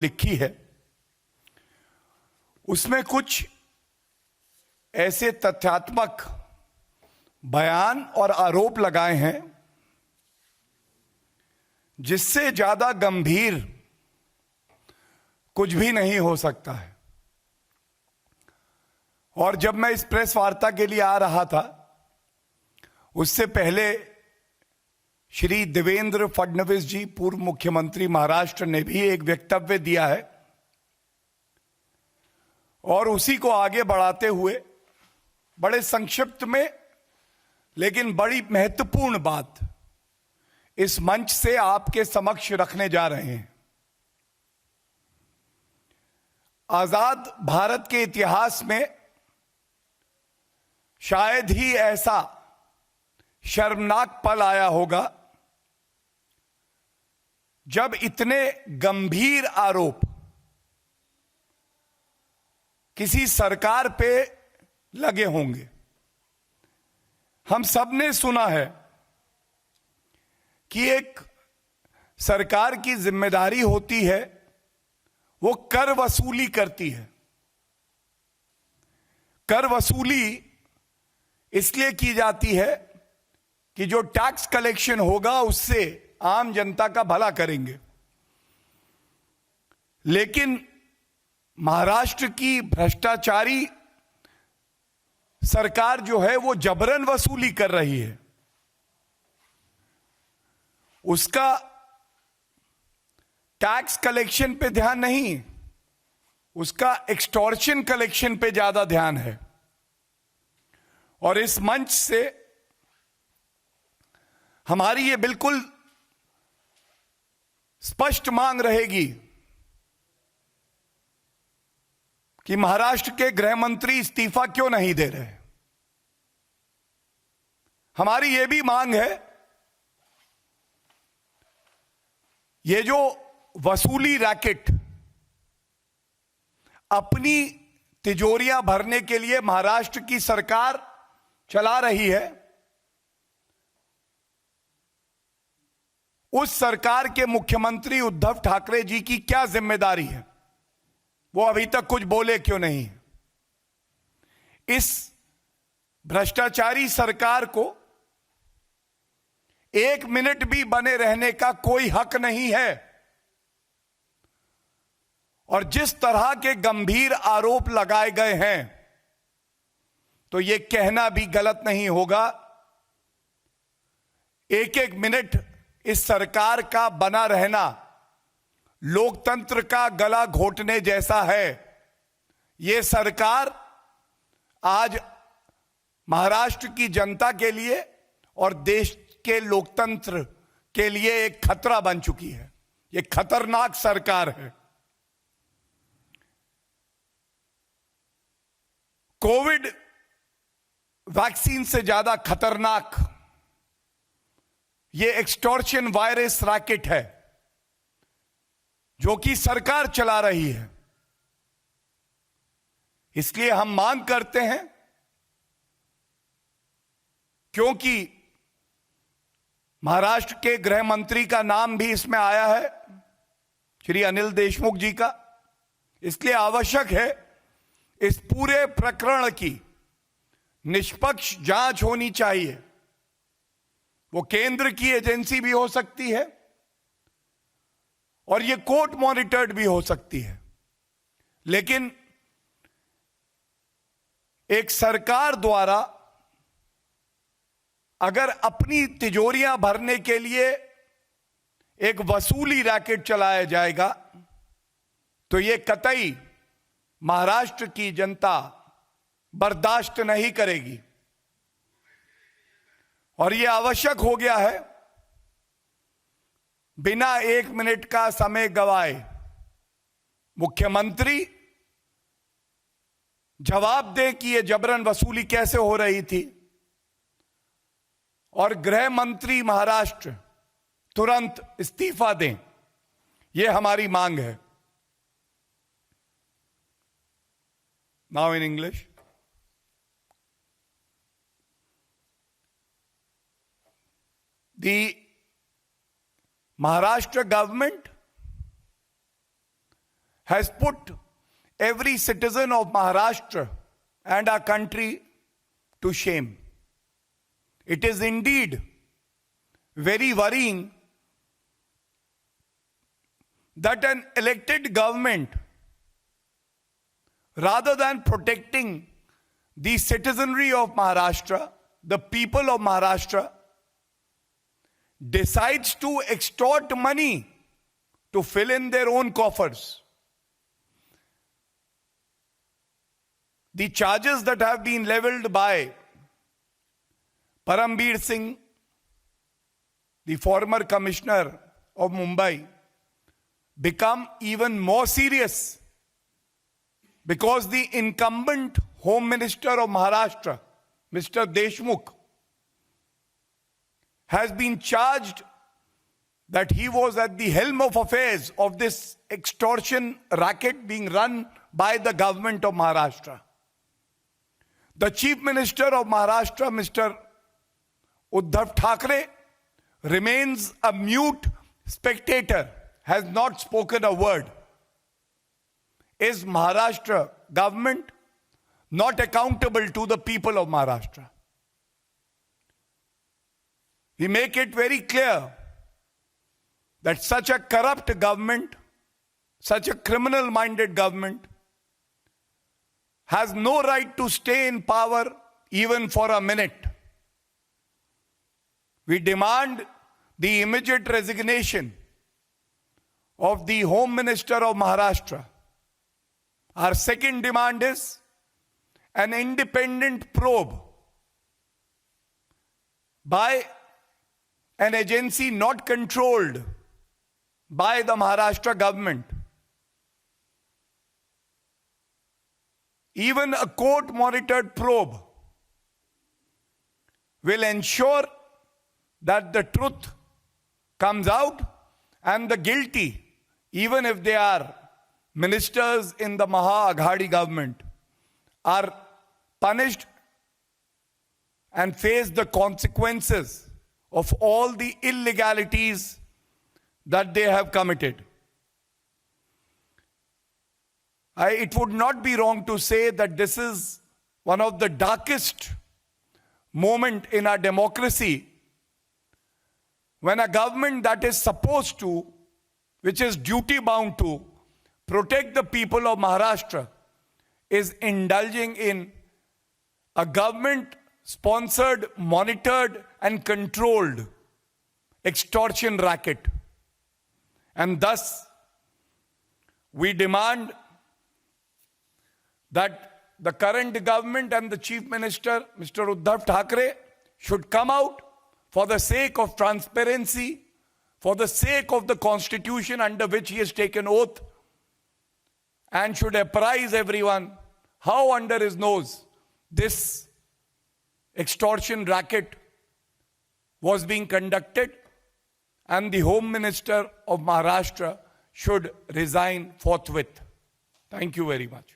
लिखी है उसमें कुछ ऐसे तथ्यात्मक बयान और आरोप लगाए हैं जिससे ज्यादा गंभीर कुछ भी नहीं हो सकता है। और जब मैं इस प्रेस वार्ता के लिए आ रहा था उससे पहले श्री देवेंद्र फडणवीस जी पूर्व मुख्यमंत्री महाराष्ट्र ने भी एक वक्तव्य दिया है और उसी को आगे बढ़ाते हुए बड़े संक्षिप्त में लेकिन बड़ी महत्वपूर्ण बात इस मंच से आपके समक्ष रखने जा रहे हैं। आजाद भारत के इतिहास में शायद ही ऐसा शर्मनाक पल आया होगा जब इतने गंभीर आरोप किसी सरकार पे लगे होंगे। हम सब ने सुना है कि एक सरकार की जिम्मेदारी होती है वो कर वसूली करती है। कर वसूली इसलिए की जाती है कि जो टैक्स कलेक्शन होगा उससे आम जनता का भला करेंगे। लेकिन महाराष्ट्र की भ्रष्टाचारी सरकार जो है वो जबरन वसूली कर रही है। उसका टैक्स कलेक्शन पे ध्यान नहीं, उसका एक्सटॉर्शन कलेक्शन पे ज्यादा ध्यान है। और इस मंच से हमारी ये बिल्कुल स्पष्ट मांग रहेगी कि महाराष्ट्र के गृह मंत्री इस्तीफा क्यों नहीं दे रहे। हमारी ये भी मांग है ये जो वसूली रैकेट अपनी तिजोरियां भरने के लिए महाराष्ट्र की सरकार चला रही है, उस सरकार के मुख्यमंत्री उद्धव ठाकरे जी की क्या जिम्मेदारी है? वो अभी तक कुछ बोले क्यों नहीं? इस भ्रष्टाचारी सरकार को एक मिनट भी बने रहने का कोई हक नहीं है। और जिस तरह के गंभीर आरोप लगाए गए हैं तो यह कहना भी गलत नहीं होगा एक एक मिनट इस सरकार का बना रहना लोकतंत्र का गला घोटने जैसा है। यह सरकार आज महाराष्ट्र की जनता के लिए और देश के लोकतंत्र के लिए एक खतरा बन चुकी है। यह खतरनाक सरकार है। कोविड वैक्सीन से ज्यादा खतरनाक यह एक्सटॉर्शन वायरस रैकेट है जो कि सरकार चला रही है। इसलिए हम मांग करते हैं, क्योंकि महाराष्ट्र के गृह मंत्री का नाम भी इसमें आया है, श्री अनिल देशमुख जी का, इसलिए आवश्यक है इस पूरे प्रकरण की निष्पक्ष जांच होनी चाहिए। वो केंद्र की एजेंसी भी हो सकती है और ये कोर्ट मॉनिटर्ड भी हो सकती है। लेकिन एक सरकार द्वारा अगर अपनी तिजोरियां भरने के लिए एक वसूली रैकेट चलाया जाएगा तो यह कतई महाराष्ट्र की जनता बर्दाश्त नहीं करेगी। और यह आवश्यक हो गया है बिना एक मिनट का समय गवाए मुख्यमंत्री जवाब दें कि यह जबरन वसूली कैसे हो रही थी और गृह मंत्री महाराष्ट्र तुरंत इस्तीफा दें। यह हमारी मांग है। Now in English. The Maharashtra government has put every citizen of Maharashtra and our country to shame. It is indeed very worrying that an elected government, rather than protecting the citizenry of Maharashtra, the people of Maharashtra, decides to extort money to fill in their own coffers. The charges that have been leveled by Parambir Singh, the former commissioner of Mumbai, become even more serious because the incumbent Home Minister of Maharashtra, Mr. Deshmukh, has been charged that he was at the helm of affairs of this extortion racket being run by the government of Maharashtra. The Chief Minister of Maharashtra, Mr. Uddhav Thackeray, remains a mute spectator, has not spoken a word. Is Maharashtra government not accountable to the people of Maharashtra? We make it very clear that such a corrupt government, such a criminal-minded government, has no right to stay in power even for a minute. We demand the immediate resignation of the Home Minister of Maharashtra. Our second demand is an independent probe by an agency not controlled by the Maharashtra government. Even a court-monitored probe will ensure that the truth comes out and the guilty, even if they are ministers in the Maha Aghadi government, are punished and face the consequences of all the illegalities that they have committed. It would not be wrong to say that this is one of the darkest moments in our democracy, when a government that is supposed to, which is duty bound to, protect the people of Maharashtra, is indulging in a government-sponsored, monitored and controlled extortion racket. And thus, we demand that the current government and the Chief Minister, Mr. Uddhav Thackeray, should come out for the sake of transparency, for the sake of the Constitution under which he has taken oath, and should apprise everyone how under his nose this extortion racket was being conducted, and the Home Minister of Maharashtra should resign forthwith. Thank you very much.